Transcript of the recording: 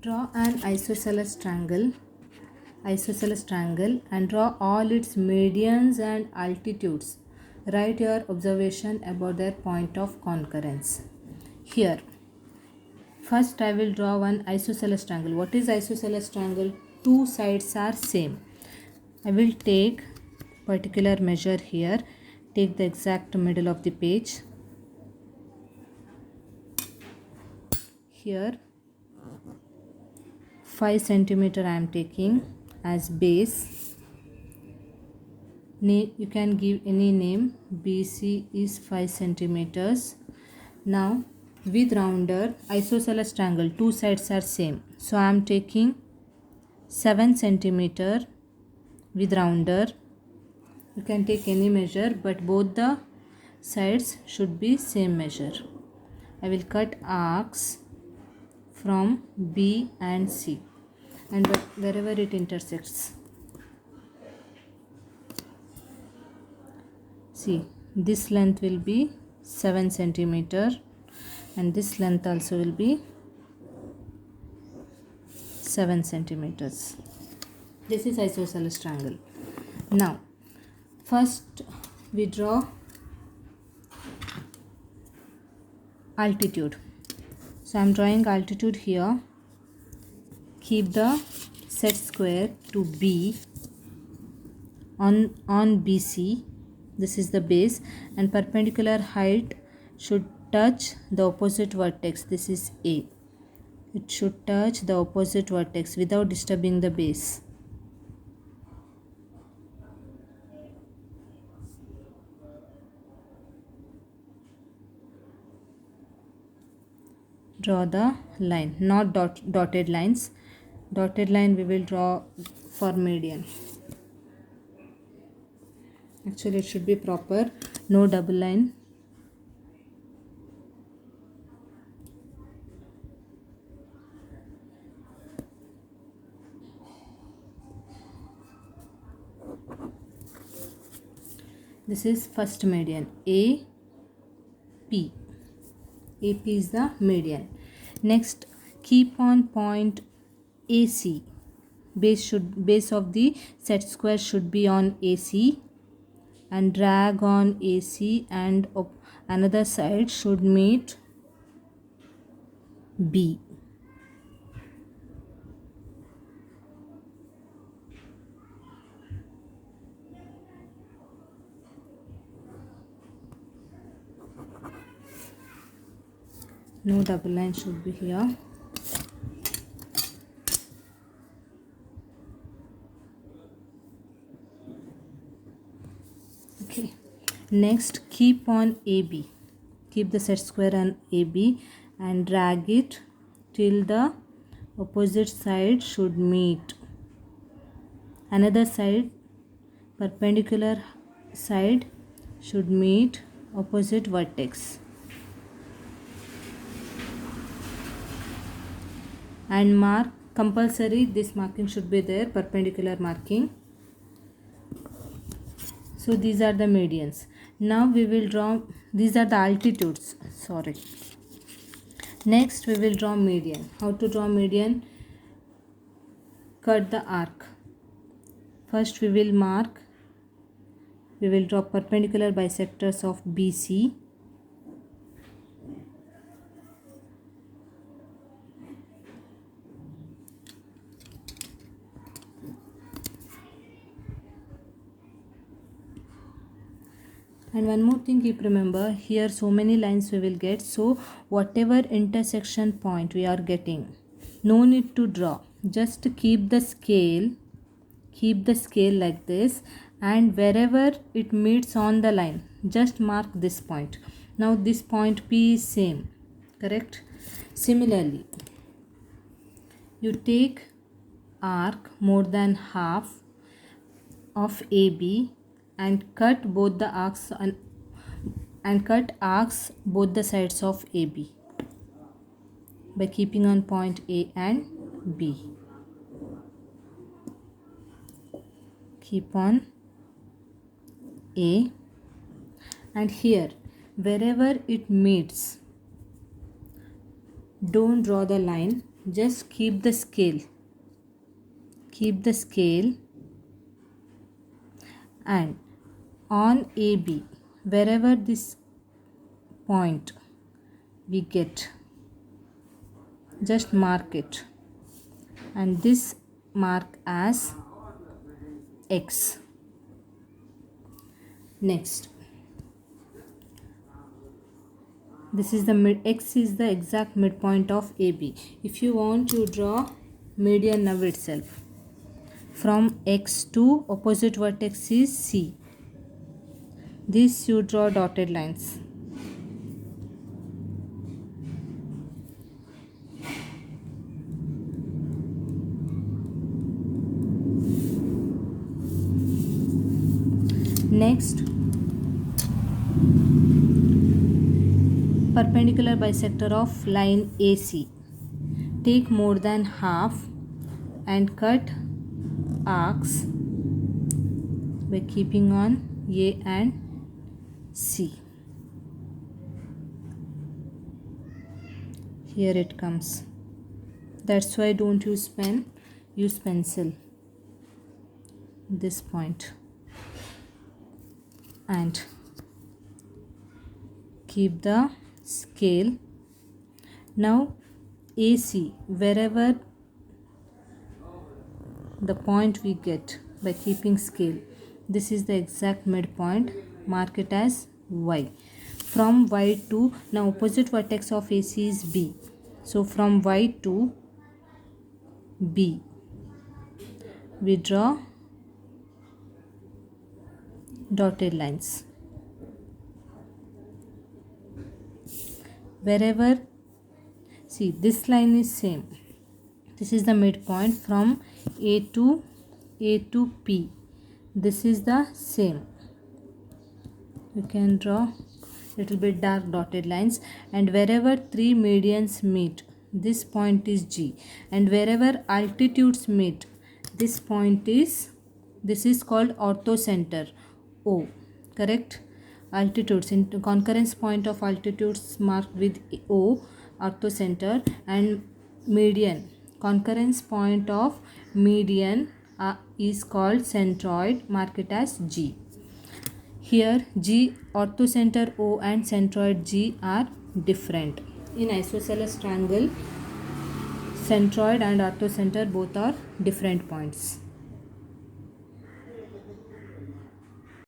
Draw an isosceles triangle and draw all its medians and altitudes. Write your observation about their point of concurrence. Here, first I will draw one isosceles triangle. What is isosceles triangle? Two sides are same. I will take particular measure here. Take the exact middle of the page. Here 5 centimeter I am taking as base. You can give any name. BC is 5 centimeters. Now with rounder, isosceles triangle, two sides are same. So I am taking 7 centimeter with rounder. You can take any measure, but both the sides should be same measure. I will cut arcs from B and C and wherever it intersects. See, this length will be 7 centimeter and this length also will be 7 centimeters. This is isosceles triangle. Now first we draw altitude. So I am drawing altitude here. Keep the set square to B on BC. This is the base, and perpendicular height should touch the opposite vertex. This is A. It should touch the opposite vertex without disturbing the base. Draw the line, not dotted lines. Dotted line we will draw for median. Actually it should be proper, no double line. This is first median, AP. AP is the median. Next, keep on point AC. Base of the set square should be on AC and drag on AC, and another side should meet B. No double line should be here. Okay. Next, keep on AB. Keep the set square on AB and drag it till the opposite side should meet. Another side, perpendicular side, should meet opposite vertex. And mark, compulsory this marking should be there, perpendicular marking. So these are the medians. Now we will draw, these are the altitudes, sorry. Next we will draw median. How to draw median? Cut the arc. First we will mark, we will draw perpendicular bisectors of BC. And one more thing, keep remember, here so many lines we will get, so whatever intersection point we are getting, no need to draw, just keep the scale like this, and wherever it meets on the line, just mark this point. Now this point P is same, correct? Similarly, you take arc more than half of AB and cut both the arcs and cut arcs both the sides of AB by keeping on point A and B. Keep on A, and here wherever it meets, don't draw the line, just keep the scale, and on AB, wherever this point we get, just mark it, and this mark as X. Next, this is the X is the exact midpoint of AB. If you want to draw median now itself, from X to opposite vertex is C. This you draw dotted lines. Next, perpendicular bisector of line AC. Take more than half and cut arcs by keeping on A and C. Here it comes. That's why don't use pen, use pencil. This point. And keep the scale. Now AC, wherever the point we get by keeping scale, this is the exact midpoint, mark it as Y. From Y to, now opposite vertex of AC is B, so from Y to B we draw dotted lines. Wherever, see, this line is same, this is the midpoint from A to P, this is the same. You can draw little bit dark dotted lines, and wherever three medians meet, this point is G, and wherever altitudes meet, this point is, this is called orthocenter O, correct? Altitudes, in concurrence point of altitudes marked with O, orthocenter, and median, concurrence point of median is called centroid, mark it as G. Here G, orthocenter O and centroid G are different. In isosceles triangle, centroid and orthocenter both are different points.